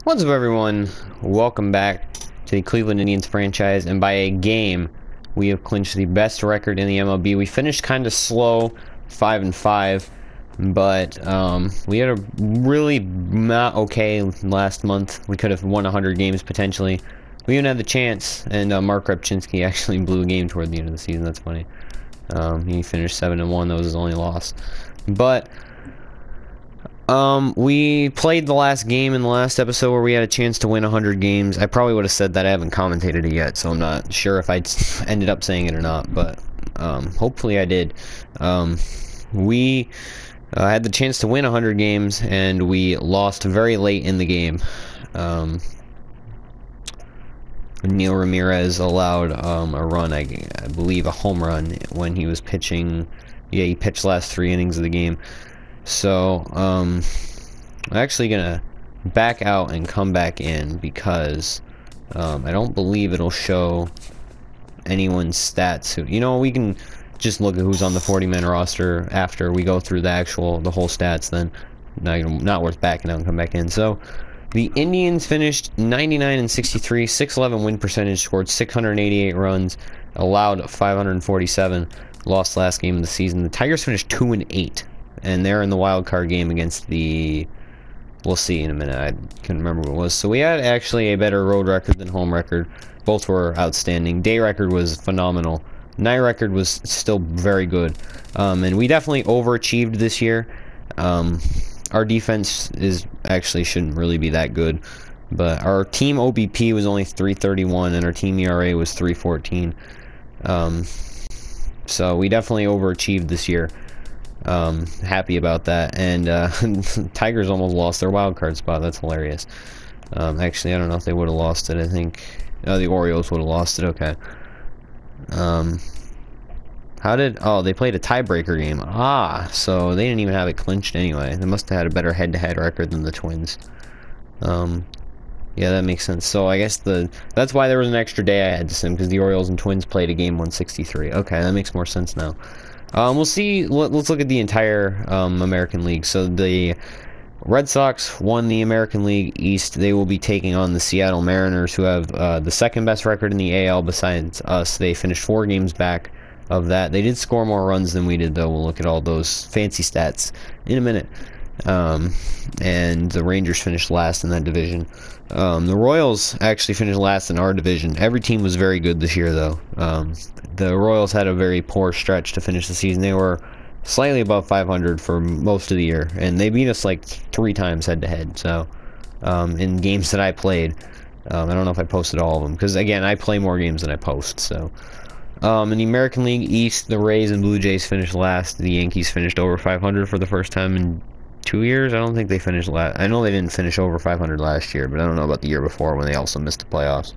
What's up, everyone? Welcome back to the Cleveland Indians franchise, and by a game, we have clinched the best record in the MLB. We finished kind of slow, 5-5, but we had a really not okay last month. We could have won 100 games potentially. We even had the chance, and Mark Repchinski actually blew a game toward the end of the season. That's funny. He finished 7-1. That was his only loss, but we played the last game in the last episode where we had a chance to win 100 games. I probably would have said that. I haven't commentated it yet, so I'm not sure if I ended up saying it or not, but hopefully I did. We had the chance to win 100 games, and we lost very late in the game. Neil Ramirez allowed a run, I believe a home run, when he was pitching. Yeah, he pitched the last 3 innings of the game. So, I'm actually gonna back out and come back in because I don't believe it'll show anyone's stats. We can just look at who's on the 40-man roster after we go through the whole stats. Then, not worth backing out and come back in. So, the Indians finished 99-63, 611 win percentage, scored 688 runs, allowed 547, lost last game of the season. The Tigers finished 2-8. And they're in the wild card game against the... We'll see in a minute. I couldn't remember what it was. So we had actually a better road record than home record. Both were outstanding. Day record was phenomenal. Night record was still very good. And we definitely overachieved this year. Our defense shouldn't really be that good. But our team OBP was only 331, and our team ERA was 314. So we definitely overachieved this year. Happy about that. And Tigers almost lost their wild card spot. That's hilarious. Actually, I don't know if they would have lost it. I think the Orioles would have lost it. Okay. They played a tiebreaker game. So they didn't even have it clinched anyway. They must have had a better head-to-head record than the Twins. Yeah, that makes sense. So I guess that's why there was an extra day I had to sim, because the Orioles and Twins played a game 163. Okay, that makes more sense now. We'll see. Let's look at the entire American League. So the Red Sox won the American League East. They will be taking on the Seattle Mariners, who have the second best record in the AL besides us. They finished 4 games back of that. They did score more runs than we did, though. We'll look at all those fancy stats in a minute. And the Rangers finished last in that division. The Royals actually finished last in our division. Every team was very good this year, though. The Royals had a very poor stretch to finish the season. They were slightly above 500 for most of the year, and they beat us like 3 times head-to-head. So, in games that I played, I don't know if I posted all of them, because, again, I play more games than I post, so... in the American League East, the Rays and Blue Jays finished last. The Yankees finished over 500 for the first time in 2 years. I don't think they finished last. I know they didn't finish over 500 last year, but I don't know about the year before when they also missed the playoffs.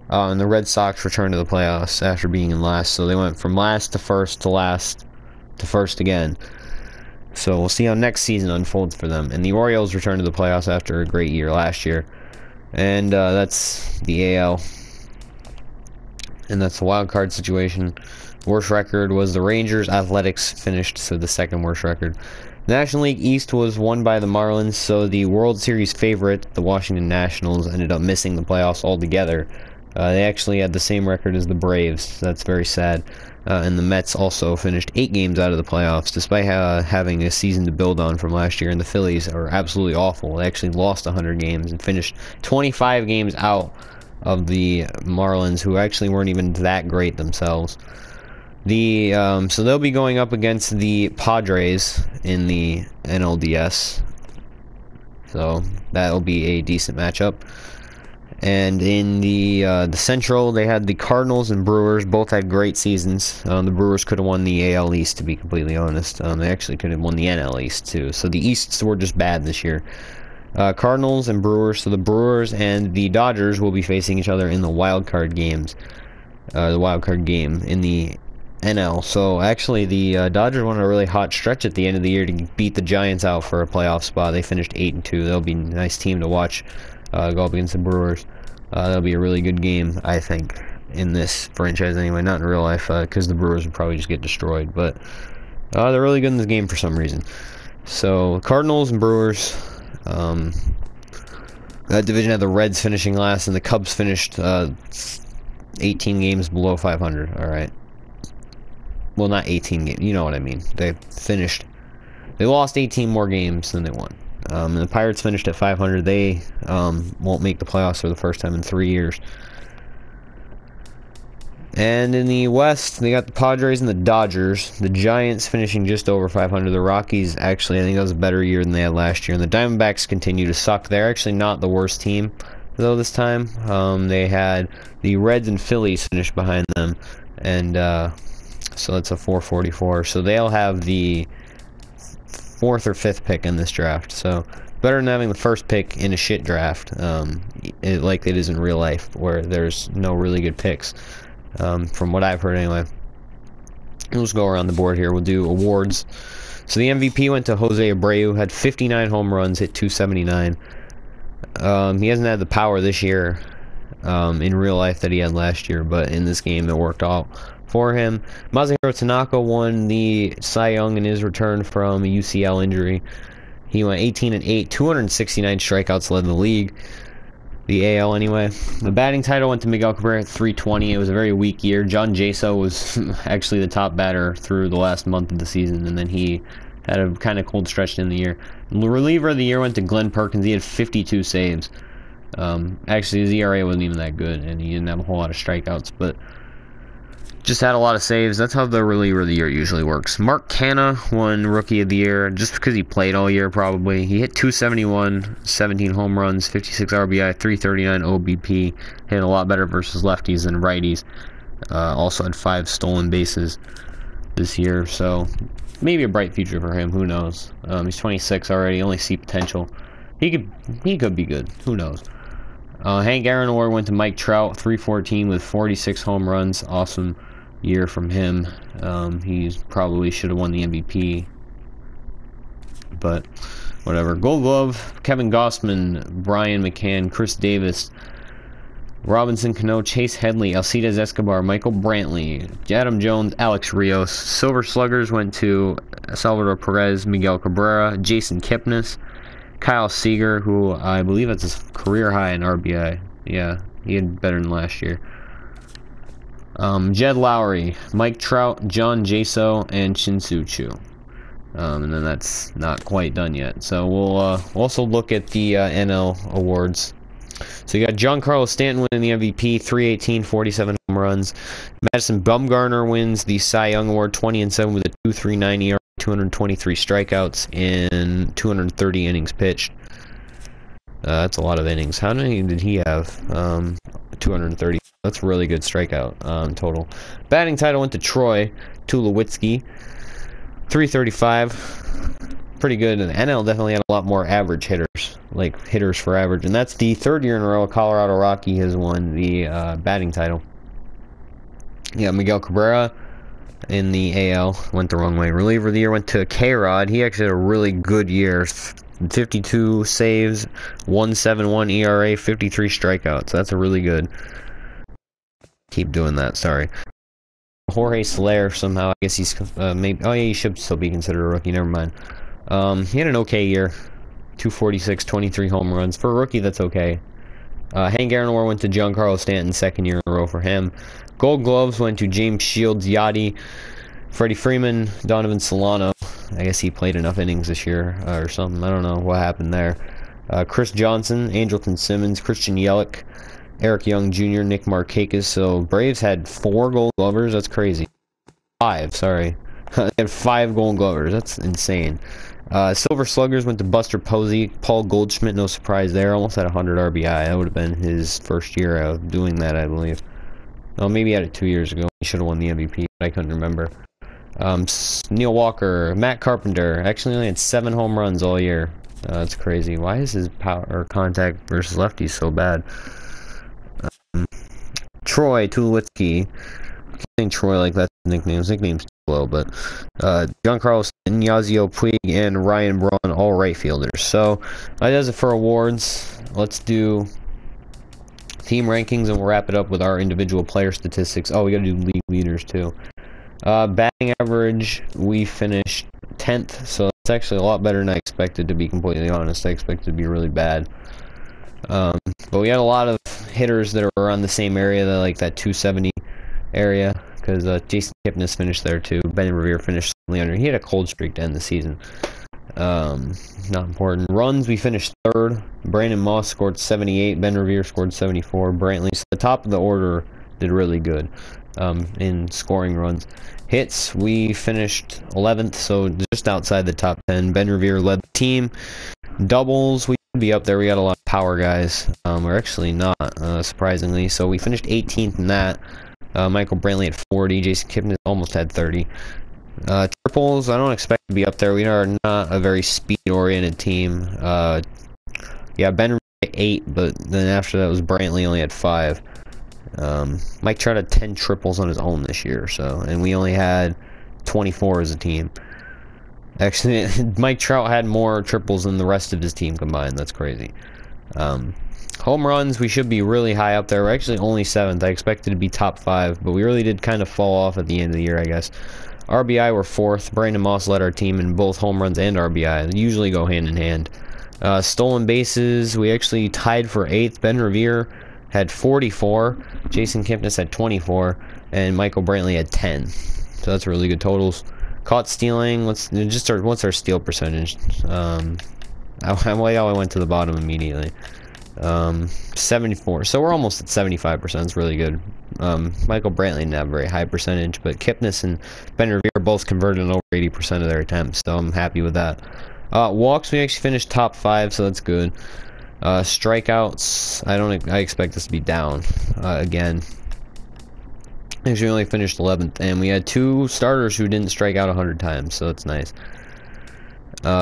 And the Red Sox returned to the playoffs after being in last, so they went from last to first to last to first again. So we'll see how next season unfolds for them. And the Orioles returned to the playoffs after a great year last year. And that's the AL. And that's the wild card situation. Worst record was the Rangers. Athletics finished, so the second worst record. National League East was won by the Marlins, so the World Series favorite, the Washington Nationals, ended up missing the playoffs altogether. They actually had the same record as the Braves, so that's very sad. And the Mets also finished 8 games out of the playoffs, despite having a season to build on from last year. And the Phillies are absolutely awful. They actually lost 100 games and finished 25 games out of the Marlins, who actually weren't even that great themselves. So they'll be going up against the Padres in the NLDS. So that'll be a decent matchup. And in the Central, they had the Cardinals and Brewers. Both had great seasons. The Brewers could have won the AL East, to be completely honest. They actually could have won the NL East, too. So the Easts were just bad this year. Cardinals and Brewers. So the Brewers and the Dodgers will be facing each other in the wild card games. The wild card game in the NL. So actually, the Dodgers went on a really hot stretch at the end of the year to beat the Giants out for a playoff spot. They finished 8-2. They'll be a nice team to watch go up against the Brewers. That'll be a really good game, I think, in this franchise anyway. Not in real life, because the Brewers would probably just get destroyed. But they're really good in this game for some reason. So Cardinals and Brewers. That division had the Reds finishing last, and the Cubs finished 18 games below 500. All right. Well, not 18 games. You know what I mean. They lost 18 more games than they won. And the Pirates finished at 500. They won't make the playoffs for the first time in 3 years. And in the West, they got the Padres and the Dodgers. The Giants finishing just over 500. The Rockies, actually, I think that was a better year than they had last year. And the Diamondbacks continue to suck. They're actually not the worst team, though, this time. They had the Reds and Phillies finished behind them. And so that's a 444. So they'll have the 4th or 5th pick in this draft. So better than having the first pick in a shit draft, like it is in real life, where there's no really good picks. From what I've heard anyway. We'll just go around the board here. We'll do awards. So the MVP went to Jose Abreu, had 59 home runs, hit 279. He hasn't had the power this year in real life that he had last year, but in this game it worked out for him. Masahiro Tanaka won the Cy Young in his return from a UCL injury. He went 18-8, 269 strikeouts, led the league. The AL anyway. The batting title went to Miguel Cabrera at 320. It was a very weak year. John Jaso was actually the top batter through the last month of the season, and then he had a kind of cold stretch in the year. The reliever of the year went to Glenn Perkins. He had 52 saves. Actually, his ERA wasn't even that good, and he didn't have a whole lot of strikeouts, but just had a lot of saves. That's how the reliever of the year usually works. Mark Canha won Rookie of the Year just because he played all year, probably. He hit 271, 17 home runs, 56 RBI, 339 OBP. Hit a lot better versus lefties than righties. Also had 5 stolen bases this year, so maybe a bright future for him. Who knows? He's 26 already. Only see potential. He could be good. Who knows? Hank Aaron Award went to Mike Trout, 314 with 46 home runs. Awesome year from him. He probably should have won the MVP, but whatever. Gold Glove, Kevin Gossman, Brian McCann, Chris Davis, Robinson Cano, Chase Headley, Alcides Escobar, Michael Brantley, Adam Jones, Alex Rios. Silver Sluggers went to Salvador Perez, Miguel Cabrera, Jason Kipnis, Kyle Seager, who I believe that's his career high in RBI. Yeah, he had better than last year. Jed Lowry, Mike Trout, John Jaso, and Shin-Soo Choo. And then that's not quite done yet. So we'll also look at the NL awards. So you got Giancarlo Stanton winning the MVP, 318, 47 home runs. Madison Bumgarner wins the Cy Young Award, 20-7 with a 2.39 ERA, 223 strikeouts in 230 innings pitched. That's a lot of innings. How many did he have? 230. That's a really good strikeout total. Batting title went to Troy Tulowitzki, 335. Pretty good. And the NL definitely had a lot more average hitters, like hitters for average. And that's the 3rd year in a row Colorado Rocky has won the batting title. Yeah, Miguel Cabrera in the AL went the wrong way. Reliever of the year went to K-Rod. He actually had a really good year. 52 saves, 1.71 ERA, 53 strikeouts. That's a really good. Keep doing that. Sorry. Jorge Soler somehow. I guess he's maybe. Oh yeah, he should still be considered a rookie. Never mind. He had an okay year. 246, 23 home runs for a rookie. That's okay. Hank Aaron Award went to Giancarlo Stanton, 2nd year in a row for him. Gold Gloves went to James Shields, Yachty, Freddie Freeman, Donovan Solano. I guess he played enough innings this year or something. I don't know what happened there. Chris Johnson, Angelton Simmons, Christian Yelich, Eric Young Jr., Nick Markakis. So Braves had 4 Gold Glovers. That's crazy. 5, sorry. They had 5 Gold Glovers. That's insane. Silver Sluggers went to Buster Posey, Paul Goldschmidt. No surprise there. Almost had 100 RBI. That would have been his first year of doing that, I believe. Oh, maybe he had it 2 years ago. He should have won the MVP, but I couldn't remember. Neil Walker, Matt Carpenter, actually only had 7 home runs all year. That's crazy. Why is his power or contact versus lefties so bad? Troy Tulowitzki. I'm saying Troy like that's his nickname. His nickname's too low, but Giancarlo Stanton, Yasiel Puig, and Ryan Braun, all right fielders. So that does it for awards. Let's do team rankings, and we'll wrap it up with our individual player statistics. Oh, we gotta do league leaders too. Batting average, we finished 10th, so it's actually a lot better than I expected, to be completely honest. I expected it to be really bad. But we had a lot of hitters that are around the same area, that like that 270 area, because Jason Kipnis finished there too. Ben Revere finished slightly under. He had a cold streak to end the season. Not important. Runs, we finished third. Brandon Moss scored 78. Ben Revere scored 74. Brantley, so the top of the order did really good in scoring runs. Hits, we finished 11th, so just outside the top 10. Ben Revere led the team. Doubles, we could be up there. We got a lot of power guys. We're actually not, surprisingly. So we finished 18th in that. Michael Brantley had 40. Jason Kipnis almost had 30. Triples, I don't expect to be up there. We are not a very speed-oriented team. Yeah, Ben had 8, but then after that was Brantley, only had 5. Mike Trout had 10 triples on his own this year, so, and we only had 24 as a team. Actually, Mike Trout had more triples than the rest of his team combined. That's crazy. Home runs, we should be really high up there. We're actually only 7th. I expected to be top 5, but we really did kind of fall off at the end of the year, I guess. RBI, we're 4th. Brandon Moss led our team in both home runs and RBI. They usually go hand in hand. Stolen bases, we actually tied for 8th. Ben Revere had 44. Jason Kipnis had 24. And Michael Brantley had 10. So that's really good totals. Caught stealing, what's our steal percentage? I went to the bottom immediately. 74. So we're almost at 75%. It's really good. Michael Brantley didn't have a very high percentage, but Kipnis and Ben Revere both converted over 80% of their attempts, so I'm happy with that. Walks, we actually finished top 5, so that's good. Strikeouts, I expect us to be down again. Actually, we only finished 11th, and we had 2 starters who didn't strike out 100 times, so that's nice.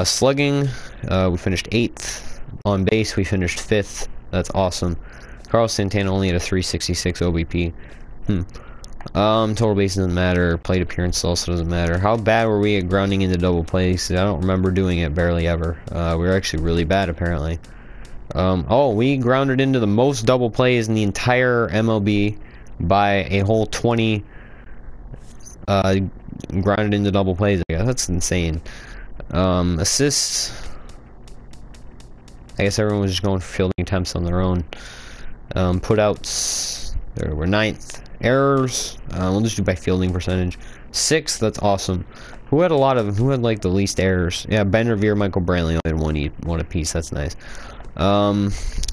Slugging, we finished 8th. On base, we finished 5th. That's awesome. Carlos Santana only had a 366 OBP. Total base doesn't matter. Plate appearance also doesn't matter. How bad were we at grounding into double plays? I don't remember doing it barely ever. We were actually really bad, apparently. We grounded into the most double plays in the entire MLB by a whole 20 grounded into double plays. I guess that's insane. Assists, I guess everyone was just going for fielding attempts on their own. Putouts, we're 9th. Errors, we'll just do by fielding percentage. 6th, that's awesome. Who had like the least errors? Yeah, Ben Revere, Michael Brantley only had one apiece. That's nice.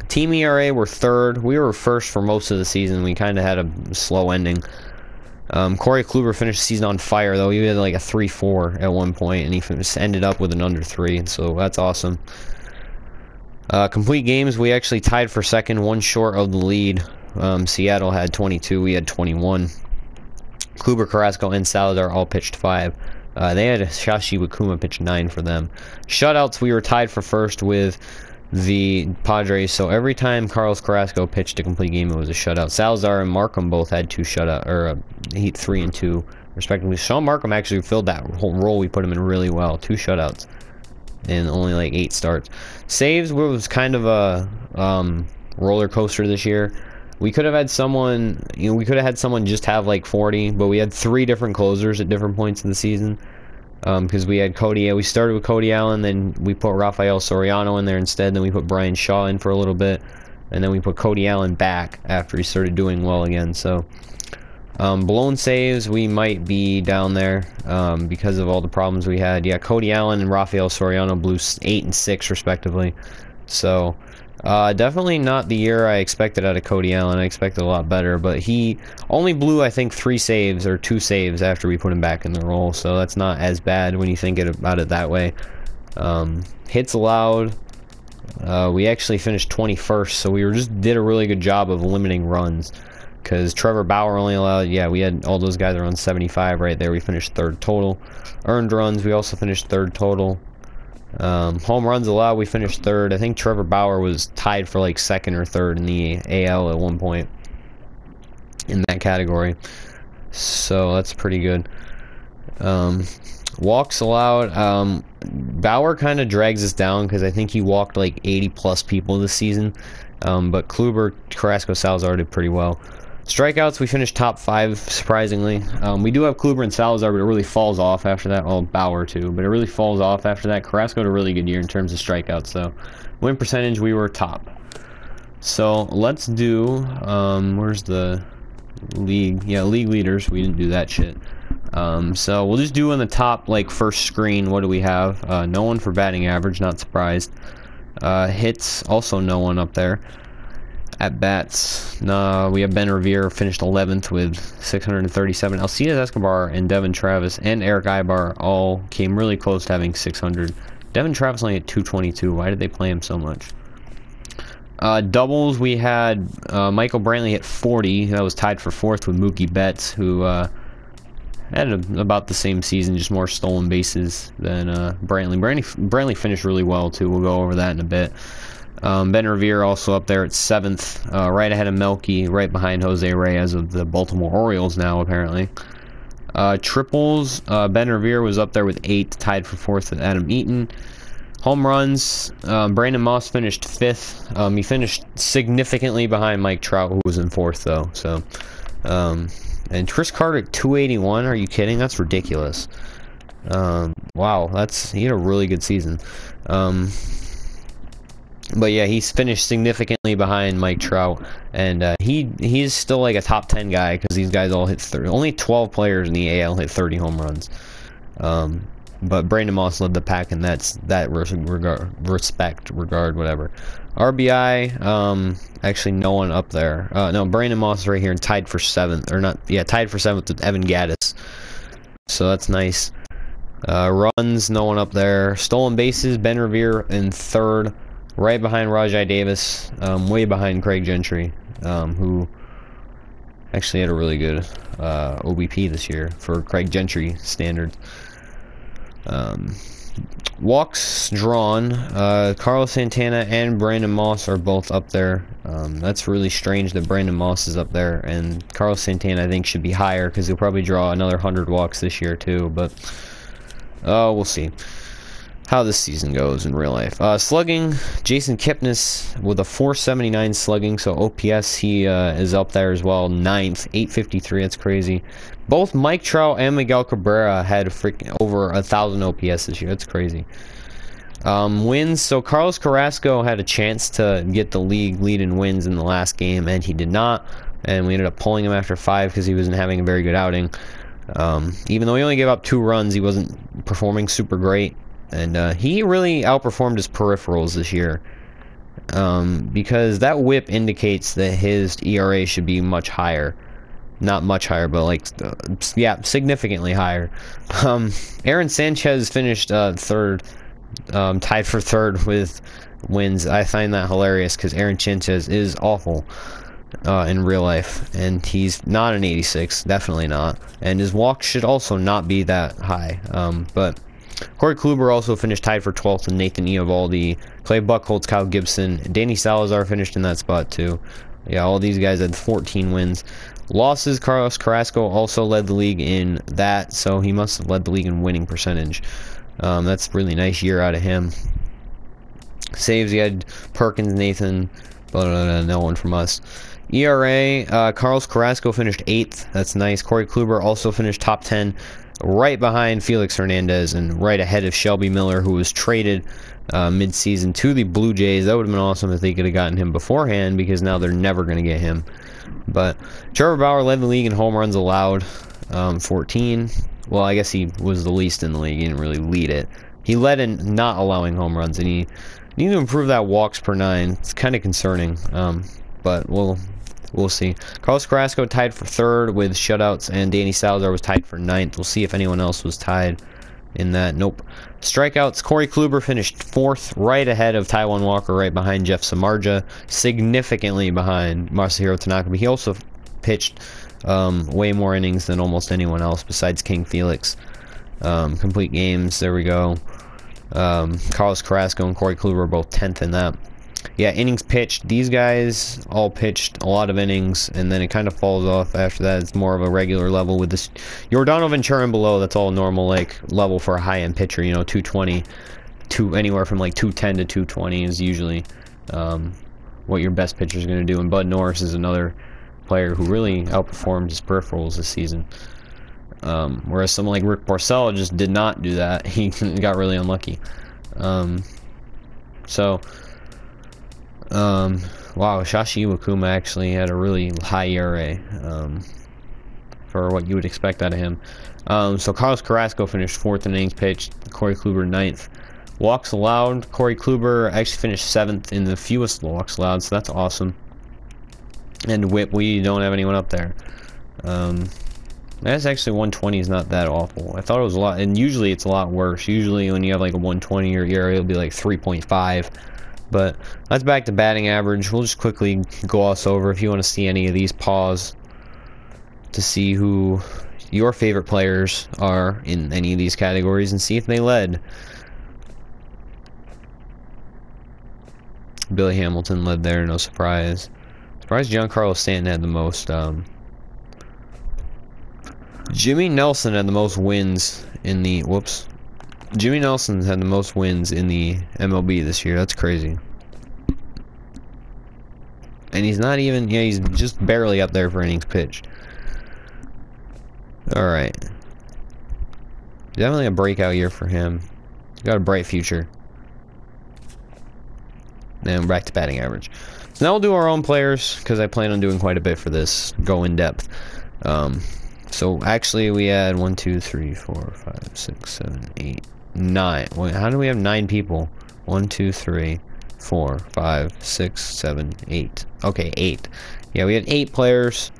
Team ERA, we're 3rd. We were 1st for most of the season. We kind of had a slow ending. Corey Kluber finished the season on fire, though. He had like a 3-4 at one point, and he ended up with an under 3, so that's awesome. Complete games, we actually tied for 2nd, 1 short of the lead. Seattle had 22, we had 21. Kluber, Carrasco, and Salazar all pitched 5. They had Shashi Wakuma pitch 9 for them. Shutouts, we were tied for 1st with the Padres, so every time Carlos Carrasco pitched a complete game, it was a shutout. Salazar and Markham both had 2 shutout, or Heat 3 and 2, respectively. Sean Markham actually filled that whole role we put him in really well. 2 shutouts and only like 8 starts. Saves was kind of a roller coaster this year. We could have had someone, just have like 40, but we had 3 different closers at different points in the season. Because we had we started with Cody Allen, then we put Rafael Soriano in there instead, then we put Brian Shaw in for a little bit, and then we put Cody Allen back after he started doing well again. So, blown saves, we might be down there because of all the problems we had. Yeah, Cody Allen and Rafael Soriano blew 8 and 6 respectively. So, definitely not the year I expected out of Cody Allen. I expected a lot better, but he only blew, I think, 3 saves or 2 saves after we put him back in the role, so that's not as bad when you think about it that way. Hits allowed, we actually finished 21st, so we did a really good job of limiting runs, because Trevor Bauer only allowed, we had all those guys around 75 right there. We finished 3rd total. Earned runs, we also finished 3rd total. Home runs allowed, we finished 3rd. I think Trevor Bauer was tied for like 2nd or 3rd in the AL at one point in that category, so that's pretty good. Walks allowed, Bauer kind of drags us down because I think he walked like 80 plus people this season, but Kluber, Carrasco, Salazar did pretty well. Strikeouts, we finished top 5, surprisingly. We do have Kluber and Salazar, but it really falls off after that. Well, Bauer too, but it really falls off after that. Carrasco had a really good year in terms of strikeouts, so win percentage, we were top. So let's do, where's the league? Yeah, league leaders. We didn't do that shit. So we'll just do on the top, like, first screen. What do we have? No one for batting average, not surprised. Hits, also no one up there. At bats, we have Ben Revere finished 11th with 637. Alcides Escobar and Devin Travis and Eric Ibar all came really close to having 600. Devin Travis only at 222. Why did they play him so much? Doubles, we had Michael Brantley at 40. That was tied for 4th with Mookie Betts, who had about the same season, just more stolen bases than Brantley. Brantley finished really well, too. We'll go over that in a bit. Ben Revere also up there at 7th, right ahead of Melky, right behind Jose Reyes of the Baltimore Orioles now, apparently. Triples, Ben Revere was up there with 8, tied for 4th with Adam Eaton. Home runs, Brandon Moss finished 5th. He finished significantly behind Mike Trout, who was in 4th, though. So, and Chris Carter at 281, are you kidding? That's ridiculous. Wow, he had a really good season. But yeah, he's finished significantly behind Mike Trout, and he's still like a top 10 guy because these guys all hit 30. Only 12 players in the AL hit 30 home runs. But Brandon Moss led the pack in that regard, whatever. RBI, actually no one up there. No, Brandon Moss is right here and tied for 7th, or not? Yeah, tied for 7th with Evan Gattis. So that's nice. Runs, no one up there. Stolen bases, Ben Revere in 3rd. Right behind Rajai Davis, way behind Craig Gentry, who actually had a really good OBP this year for Craig Gentry standards. Walks drawn, Carlos Santana and Brandon Moss are both up there. That's really strange that Brandon Moss is up there, and Carlos Santana I think should be higher because he'll probably draw another 100 walks this year too, but we'll see how this season goes in real life. Slugging, Jason Kipnis with a 479 slugging, so OPS, he is up there as well, 9th, 853, that's crazy. Both Mike Trout and Miguel Cabrera had freaking over 1,000 OPS this year, that's crazy. Wins, so Carlos Carrasco had a chance to get the league lead in wins in the last game, and he did not, and we ended up pulling him after 5 because he wasn't having a very good outing. Even though he only gave up 2 runs, he wasn't performing super great. And he really outperformed his peripherals this year, because that whip indicates that his ERA should be much higher. Not much higher, but like, yeah, significantly higher. Aaron Sanchez finished 3rd, tied for 3rd with wins. I find that hilarious because Aaron Sanchez is awful in real life, and he's not an 86, definitely not. And his walk should also not be that high, but Corey Kluber also finished tied for 12th with Nathan Eovaldi. Clay Buchholz, Kyle Gibson, Danny Salazar finished in that spot too. Yeah, all these guys had 14 wins. Losses, Carlos Carrasco also led the league in that, so he must have led the league in winning percentage. That's a really nice year out of him. Saves, he had Perkins, Nathan, but no one from us. ERA, Carlos Carrasco finished 8th. That's nice. Corey Kluber also finished top 10. Right behind Felix Hernandez and right ahead of Shelby Miller, who was traded mid-season to the Blue Jays. That would have been awesome if they could have gotten him beforehand, because now they're never going to get him. But Trevor Bauer led the league in home runs allowed, 14. Well, I guess he was the least in the league. He didn't really lead it. He led in not allowing home runs, and he needs to improve that walks per 9. It's kind of concerning, but we'll see. Carlos Carrasco tied for 3rd with shutouts, and Danny Salazar was tied for 9th. We'll see if anyone else was tied in that. Nope. Strikeouts, Corey Kluber finished 4th, right ahead of Taijuan Walker, right behind Jeff Samardzija, significantly behind Masahiro Tanaka. But he also pitched way more innings than almost anyone else besides King Felix. Complete games, there we go. Carlos Carrasco and Corey Kluber are both 10th in that. Yeah, innings pitched. These guys all pitched a lot of innings, and then it kind of falls off after that. It's more of a regular level with this Yordano Ventura and below. That's all normal, like, level for a high-end pitcher. You know, 220 to anywhere from like 210 to 220 is usually what your best pitcher is going to do. And Bud Norris is another player who really outperformed his peripherals this season. Whereas someone like Rick Porcello just did not do that. He got really unlucky. wow, Shashi Iwakuma actually had a really high ERA for what you would expect out of him. So Carlos Carrasco finished 4th in innings pitched, Corey Kluber 9th. Walks allowed, Corey Kluber actually finished 7th in the fewest walks allowed, so that's awesome. And whip, we don't have anyone up there. That's actually 120 is not that awful. I thought it was a lot, and usually it's a lot worse. Usually when you have like a 120 or ERA, it'll be like 3.5. But that's back to batting average. We'll just quickly gloss over if you want to see any of these, pause to see who your favorite players are in any of these categories and see if they led. Billy Hamilton led there, no surprise. Surprised Giancarlo Stanton had the most. Jimmy Nelson had the most wins in the Jimmy Nelson had the most wins in the MLB this year. That's crazy. And he's not even, yeah, he's just barely up there for innings pitched. Alright. Definitely a breakout year for him. He's got a bright future. And back to batting average. So now we'll do our own players, because I plan on doing quite a bit for this. Go in depth. So actually we had 1, 2, 3, 4, 5, 6, 7, 8, 9. Wait, how do we have 9 people? 1, 2, 3, 4, 5, 6, 7, 8. Okay, 8. Yeah, we had 8 players.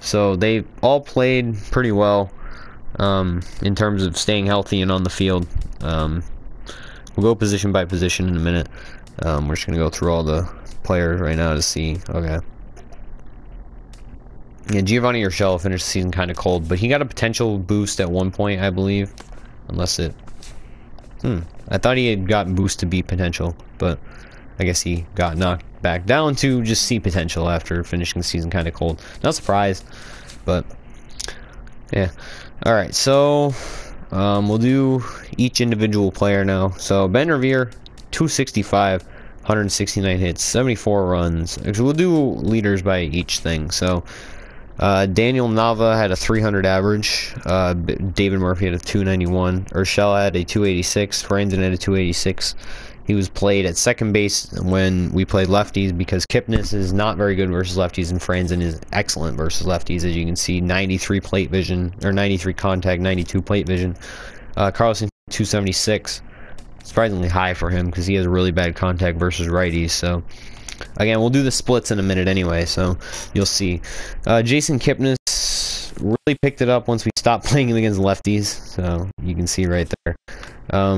So they all played pretty well in terms of staying healthy and on the field. We'll go position by position in a minute. We're just going to go through all the players right now to see. Okay. Yeah, Giovanni Urshela finished the season kind of cold, but he got a potential boost at one point, I believe. Unless it... I thought he had gotten boost to B potential, but I guess he got knocked back down to just C potential after finishing the season kind of cold. Not surprised, but... yeah. Alright, so... we'll do each individual player now. So, Ben Revere, 265, 169 hits, 74 runs. Actually, we'll do leaders by each thing, so... Daniel Nava had a 300 average. David Murphy had a 291. Urshela had a 286. Franzen had a 286. He was played at second base when we played lefties because Kipnis is not very good versus lefties and Franzen is excellent versus lefties. As you can see, 93 plate vision, or 93 contact, 92 plate vision. Carlson 276. Surprisingly high for him because he has really bad contact versus righties. So again, we'll do the splits in a minute anyway, so you'll see. Jason Kipnis really picked it up once we stopped playing him against lefties, so you can see right there.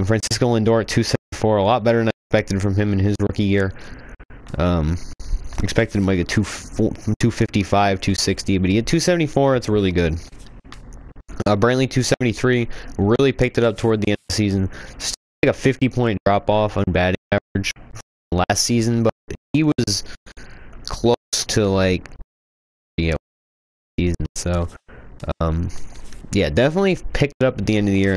Francisco Lindor at 274, a lot better than I expected from him in his rookie year. Expected him like a 255, 260, but he had 274, it's really good. Brantley 273, really picked it up toward the end of the season. Still like a 50-point drop-off on batting average from last season, but he was close to like season, so yeah, definitely picked it up at the end of the year.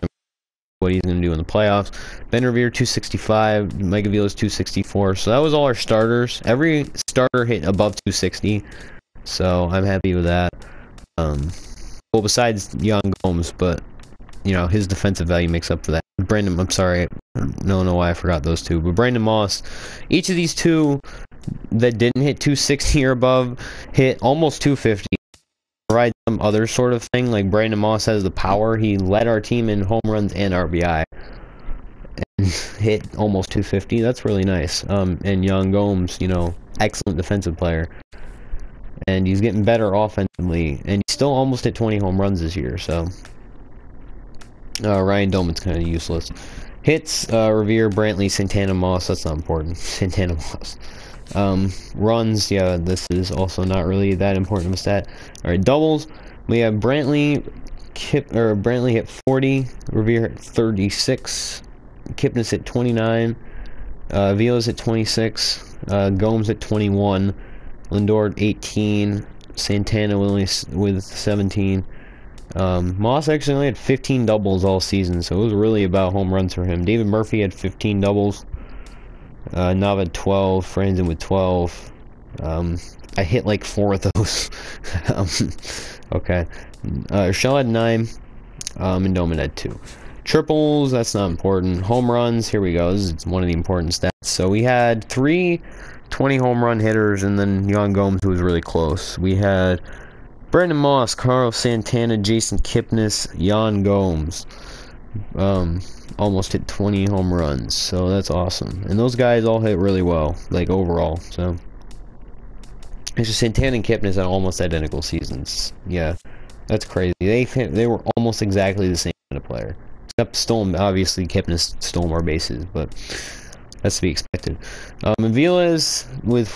What he's going to do in the playoffs. Ben Revere 265, Mike Avila's 264. So that was all our starters. Every starter hit above 260, so I'm happy with that. Well, besides Yan Gomes, but you know his defensive value makes up for that. Brandon, I'm sorry, I don't know why I forgot those two, but Brandon Moss. Each of these two that didn't hit 260 or above hit almost 250. Provide some other sort of thing, like Brandon Moss has the power. He led our team in home runs and RBI and hit almost 250. That's really nice. And Yan Gomes, you know, excellent defensive player, and he's getting better offensively, and he still almost hit 20 home runs this year. So Ryan Doman's kind of useless. Hits, Revere, Brantley, Santana, Moss. That's not important. Santana, Moss. Runs, yeah, this is also not really that important of a stat. Alright, doubles. We have Brantley hit 40, Revere hit 36, Kipnis hit 29, Vilas hit 26, Gomes hit 21, Lindor 18, Santana with 17. Moss actually only had 15 doubles all season, so it was really about home runs for him. David Murphy had 15 doubles. Nava had 12, Franzen with 12. I hit like 4 of those. Okay. Urshela had 9, and Doman had 2. Triples, that's not important. Home runs, here we go. This is one of the important stats. So we had 3 20 home run hitters, and then Yan Gomes, who was really close. We had Brandon Moss, Carlos Santana, Jason Kipnis, Yan Gomes. Almost hit 20 home runs, so that's awesome. And those guys all hit really well, like overall. So it's just Santana and Kipnis had almost identical seasons. Yeah, that's crazy. They were almost exactly the same kind of player, except obviously Kipnis stole more bases, but that's to be expected. Aviles with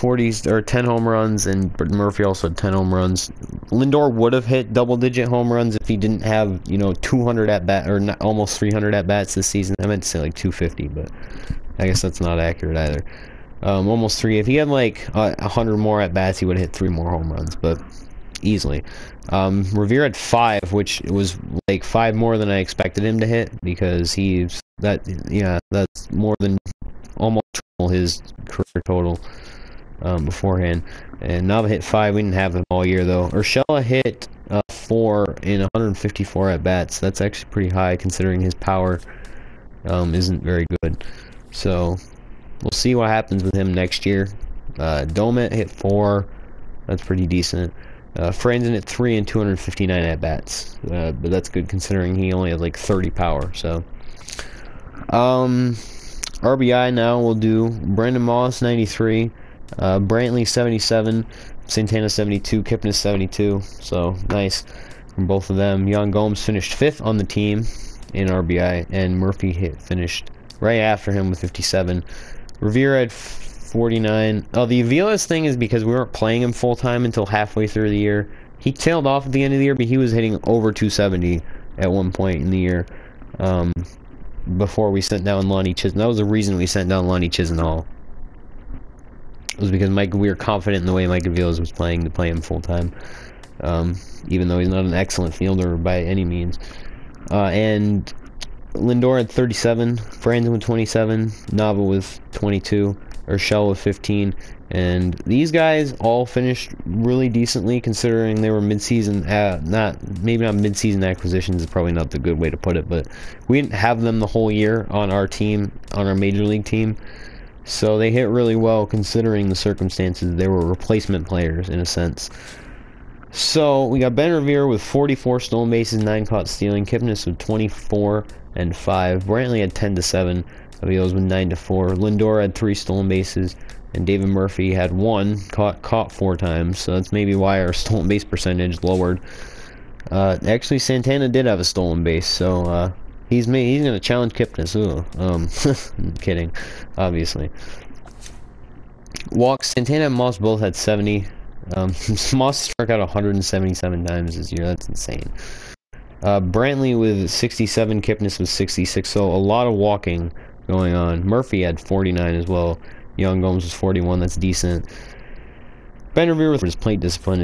10 home runs, and Murphy also had 10 home runs. Lindor would have hit double-digit home runs if he didn't have, 200 at bat, or not, almost 300 at bats this season. I meant to say like 250, but I guess that's not accurate either. Almost 3. If he had like 100 more at bats, he would have hit 3 more home runs, but easily. Revere had 5, which was like 5 more than I expected him to hit, because that's more than almost triple his career total beforehand. And Nava hit 5. We didn't have him all year though. Urshela hit 4 in 154 at bats. That's actually pretty high considering his power isn't very good. So we'll see what happens with him next year. Domet hit 4. That's pretty decent. Franzen hit 3 in 259 at bats. But that's good considering he only had like 30 power. So RBI now we'll do Brandon Moss 93, Brantley 77, Santana 72, Kipnis 72. So nice from both of them. Yan Gomes finished 5th on the team in RBI, and Murphy finished right after him with 57. Revere had 49. Oh, the Aviles thing is because we weren't playing him full time until halfway through the year. He tailed off at the end of the year, but he was hitting over 270 at one point in the year. Before we sent down Lonnie Chisenhall. That was the reason we sent down Lonnie Chisenhall. It was because we were confident in the way Mike Aviles was playing to play him full time. Even though he's not an excellent fielder by any means. And Lindor had 37, Franzen with 27, Nava with 22, Urshela with 15, and these guys all finished really decently considering they were mid-season, maybe not mid-season acquisitions is probably not the good way to put it, but we didn't have them the whole year on our team, on our major league team, so they hit really well considering the circumstances. They were replacement players in a sense. So we got Ben Revere with 44 stolen bases, 9 caught stealing, Kipnis with 24 and 5, Brantley had 10 to 7, Aviles with 9 to 4, Lindor had 3 stolen bases, and David Murphy had 1 caught 4 times. So that's maybe why our stolen base percentage lowered. Actually, Santana did have a stolen base, so he's gonna challenge Kipnis. I'm kidding, obviously. Walks, Santana and Moss both had 70. Moss struck out 177 times this year. That's insane. Brantley with 67, Kipnis with 66. So a lot of walking going on. Murphy had 49 as well. Yan Gomes was 41. That's decent. Ben Revere with his plate discipline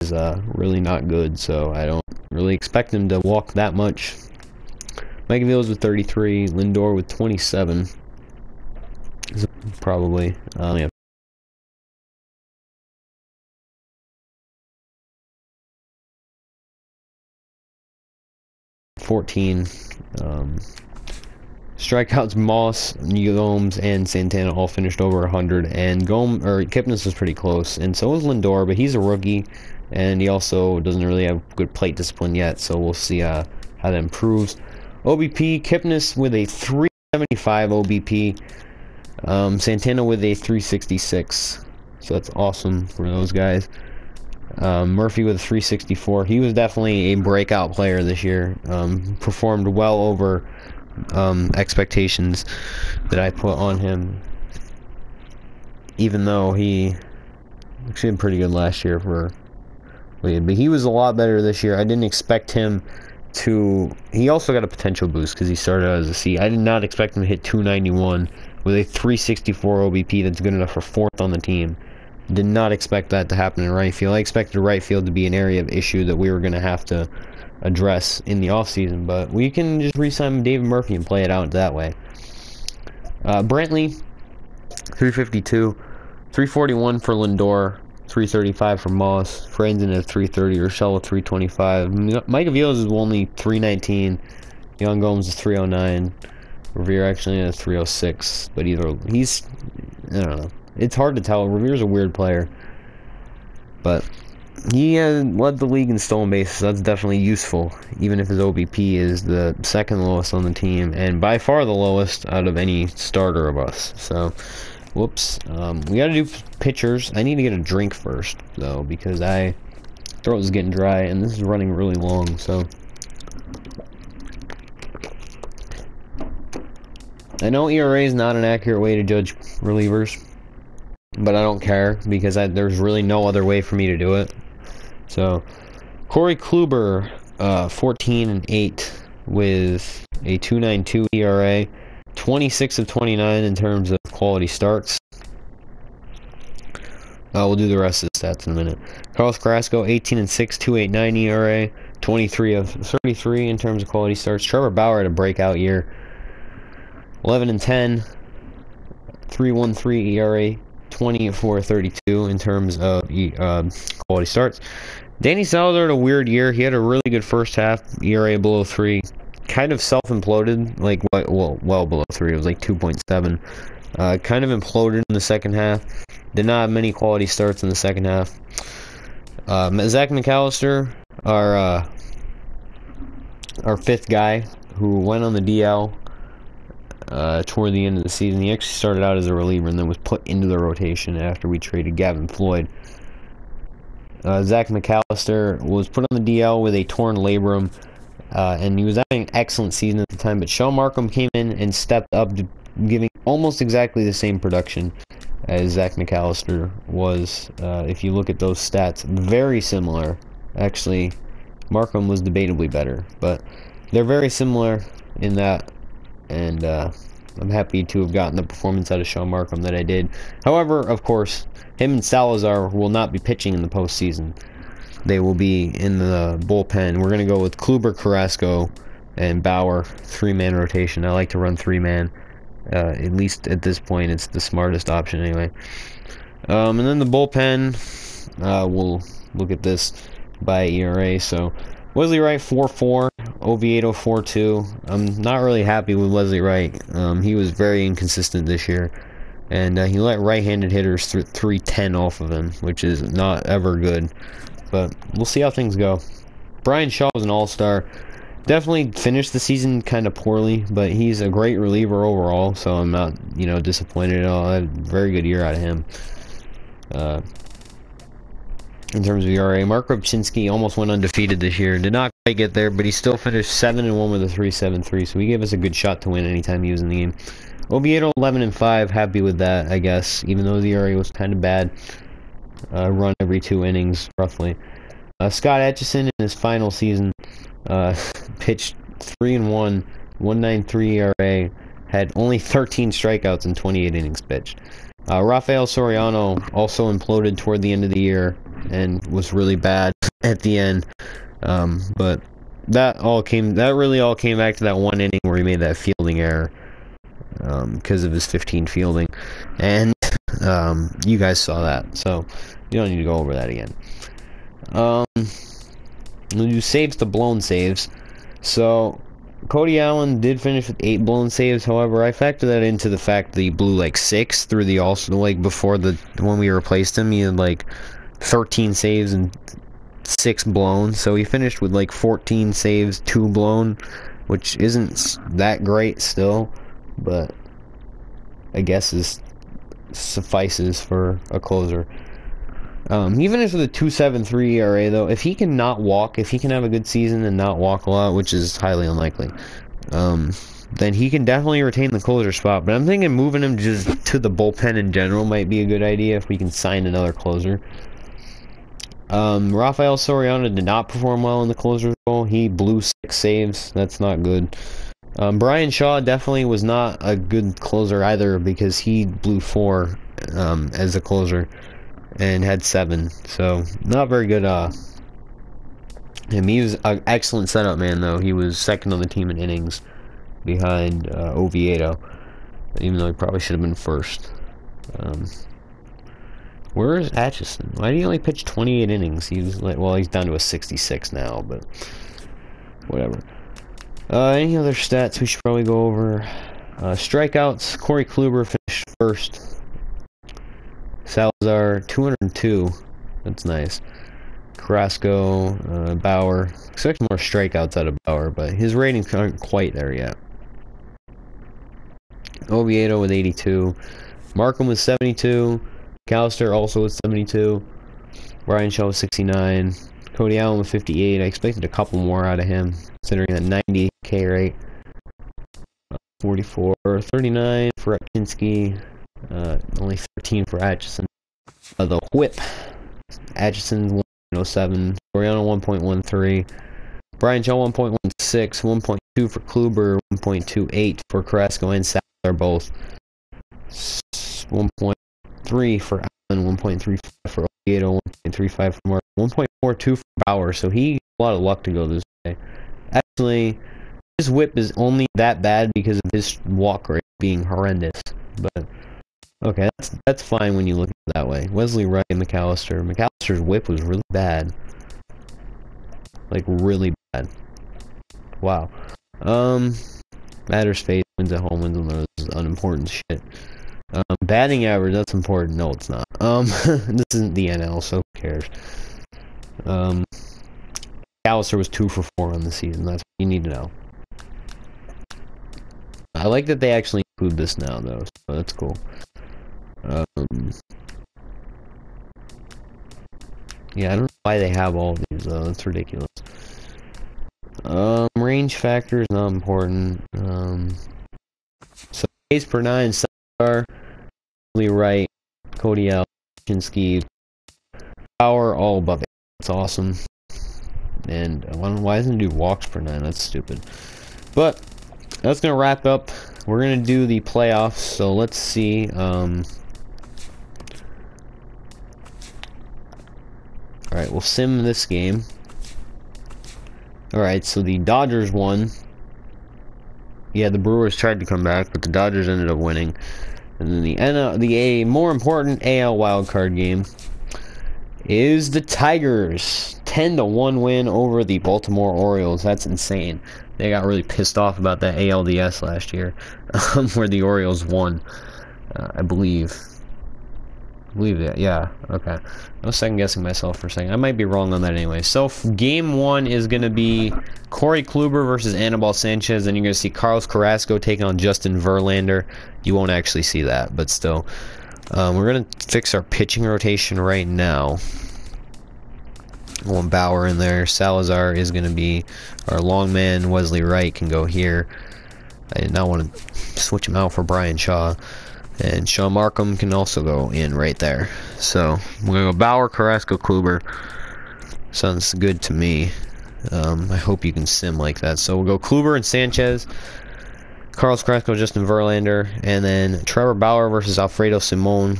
is really not good, so I don't really expect him to walk that much. Mike Aviles with 33. Lindor with 27. Probably. Yeah. Strikeouts, Moss, Gomes, and Santana all finished over 100, and Kipnis was pretty close, and so was Lindor, but he's a rookie, and he also doesn't really have good plate discipline yet, so we'll see how that improves. OBP, Kipnis with a 375 OBP, Santana with a 366, so that's awesome for those guys. Murphy with a 364. He was definitely a breakout player this year. Performed well over expectations that I put on him, even though he actually did pretty good last year but he was a lot better this year. I didn't expect him to. He also got a potential boost because he started out as a C. I did not expect him to hit 291 with a 364 OBP that's good enough for 4th on the team. Did not expect that to happen in right field. I expected right field to be an area of issue that we were going to have to address in the offseason, but we can just re-sign David Murphy and play it out that way. Brantley, 352, 341 for Lindor, 335 for Moss, Franzen at 330, Urshela 325. Mike Aviles is only 319, Yan Gomes is 309, Revere actually has 306, but either he's, I don't know. It's hard to tell. Revere's a weird player, but he led the league in stolen bases. So that's definitely useful, even if his OBP is the second lowest on the team and by far the lowest out of any starter of us. So, whoops. We got to do pitchers. I need to get a drink first though, because throat is getting dry and this is running really long. So. I know ERA is not an accurate way to judge relievers, but I don't care because there's really no other way for me to do it. So, Corey Kluber, 14-8 with a 2.92 ERA, 26 of 29 in terms of quality starts. We'll do the rest of the stats in a minute. Carlos Carrasco, 18-6, 2.89 ERA, 23 of 33 in terms of quality starts. Trevor Bauer had a breakout year. 11-10, 3.13 ERA, 24-32 in terms of quality starts. Danny Salazar had a weird year. He had a really good first half, ERA below 3, kind of self-imploded, like well below 3. It was like 2.7. Kind of imploded in the second half. Did not have many quality starts in the second half. Zach McAllister, our fifth guy, who went on the DL. Toward the end of the season. He actually started out as a reliever and then was put into the rotation after we traded Gavin Floyd. Zach McAllister was put on the DL with a torn labrum, and he was having an excellent season at the time, but Sean Markham came in and stepped up, giving almost exactly the same production as Zach McAllister was. If you look at those stats, very similar. Actually, Markham was debatably better, but they're very similar in that. And I'm happy to have gotten the performance out of Sean Markham that I did. However, of course, him and Salazar will not be pitching in the postseason. They will be in the bullpen. We're going to go with Kluber, Carrasco, and Bauer, 3-man rotation. I like to run 3-man. At least at this point, it's the smartest option anyway. And then the bullpen, we'll look at this by ERA. So Wesley Wright 4.4, Oviedo 4.2. I'm not really happy with Wesley Wright. He was very inconsistent this year, and he let right-handed hitters 310 off of him, which is not ever good. But we'll see how things go. Brian Shaw was an all-star. Definitely finished the season kind of poorly, but he's a great reliever overall, so I'm not, disappointed at all. I had a very good year out of him. In terms of ERA, Mark Rubchinski almost went undefeated this year. Did not quite get there, but he still finished 7-1 with a 3.73, so he gave us a good shot to win anytime he was in the game. Oviedo 11-5, happy with that, I guess, even though the ERA was kind of bad. Run every 2 innings, roughly. Scott Etchison in his final season pitched 3-1, 1.93 ERA, had only 13 strikeouts in 28 innings pitched. Rafael Soriano also imploded toward the end of the year and was really bad at the end. But that really all came back to that one inning where he made that fielding error because of his 15 fielding. And you guys saw that, so you don't need to go over that again. We'll do saves to blown saves. So Cody Allen did finish with 8 blown saves. However, I factor that into the fact that he blew like 6 through the All-Star, like before when we replaced him. He had like 13 saves and 6 blown. So he finished with like 14 saves, 2 blown, which isn't that great still, but I guess suffices for a closer. Even if with a 2.73 ERA, though, if he can not walk, if he can have a good season and not walk a lot, which is highly unlikely, then he can definitely retain the closer spot. But I'm thinking moving him just to the bullpen in general might be a good idea if we can sign another closer. Rafael Soriano did not perform well in the closer role. He blew 6 saves. That's not good. Brian Shaw definitely was not a good closer either because he blew 4 as a closer and had 7, so not very good. He was an excellent setup man, though. He was second on the team in innings behind Oviedo, even though he probably should have been first. Where is Atchison? Why did he only pitch 28 innings? He's down to a 66 now, but whatever. Any other stats we should probably go over? Strikeouts, Corey Kluber finished first. Salazar, 202. That's nice. Carrasco, Bauer. Expect more strikeouts out of Bauer, but his ratings aren't quite there yet. Oviedo with 82. Markham with 72. McAllister also with 72. Brian Shaw with 69. Cody Allen with 58. I expected a couple more out of him, considering that 90 K rate. 44. 39 for Atkinski. Only 13 for Atchison. The whip. Atchison 1.07. Soriano 1.13. Brian Shaw 1.16. 1.2 for Kluber. 1.28 for Carrasco and Salazar both. 1.3 for Allen. 1.35 for Oviedo. 1.35 for Mark. 1.42 for Bauer. So he got a lot of luck to go this way. Actually, his whip is only that bad because of his walk rate being horrendous. But okay, that's fine when you look at it that way. Wesley Wright and McAllister. McAllister's whip was really bad. Like, really bad. Wow. Matters face, wins at home, wins on those is unimportant shit. Batting average, that's important. No, it's not. This isn't the NL, so who cares? McAllister was 2 for 4 on the season. That's what you need to know. I like that they actually include this now, though, so that's cool. Yeah, I don't know why they have all these, though. That's ridiculous. Range factor is not important. So, A's per 9, Salazar, Wright, Cody Allen, Kinski, Power, all above it. That's awesome. And why doesn't it do walks per 9? That's stupid. But that's gonna wrap up. We're gonna do the playoffs. So let's see. All right, we'll sim this game. All right, so the Dodgers won. Yeah, the Brewers tried to come back, but the Dodgers ended up winning. And then the more important AL wildcard game is the Tigers. 10-1 win over the Baltimore Orioles. That's insane. They got really pissed off about that ALDS last year, where the Orioles won. I believe that. Yeah. Okay. I was second guessing myself for a second. I might be wrong on that anyway. So game 1 is going to be Corey Kluber versus Anibal Sanchez, and you're going to see Carlos Carrasco taking on Justin Verlander. You won't actually see that, but still. We're going to fix our pitching rotation right now. I want Bauer in there. Salazar is going to be our long man. Wesley Wright can go here. I did not want to switch him out for Brian Shaw. And Sean Markham can also go in right there. So, we're going to go Bauer, Carrasco, Kluber. Sounds good to me. I hope you can sim like that. So, we'll go Kluber and Sanchez. Carlos Carrasco, Justin Verlander. And then Trevor Bauer versus Alfredo Simon,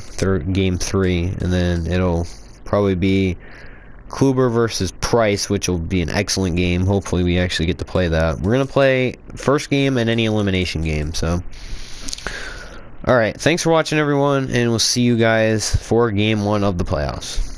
game 3. And then it'll probably be Kluber versus Price, which will be an excellent game. Hopefully we actually get to play that. We're going to play first game and any elimination game. So, alright, thanks for watching, everyone, and we'll see you guys for game 1 of the playoffs.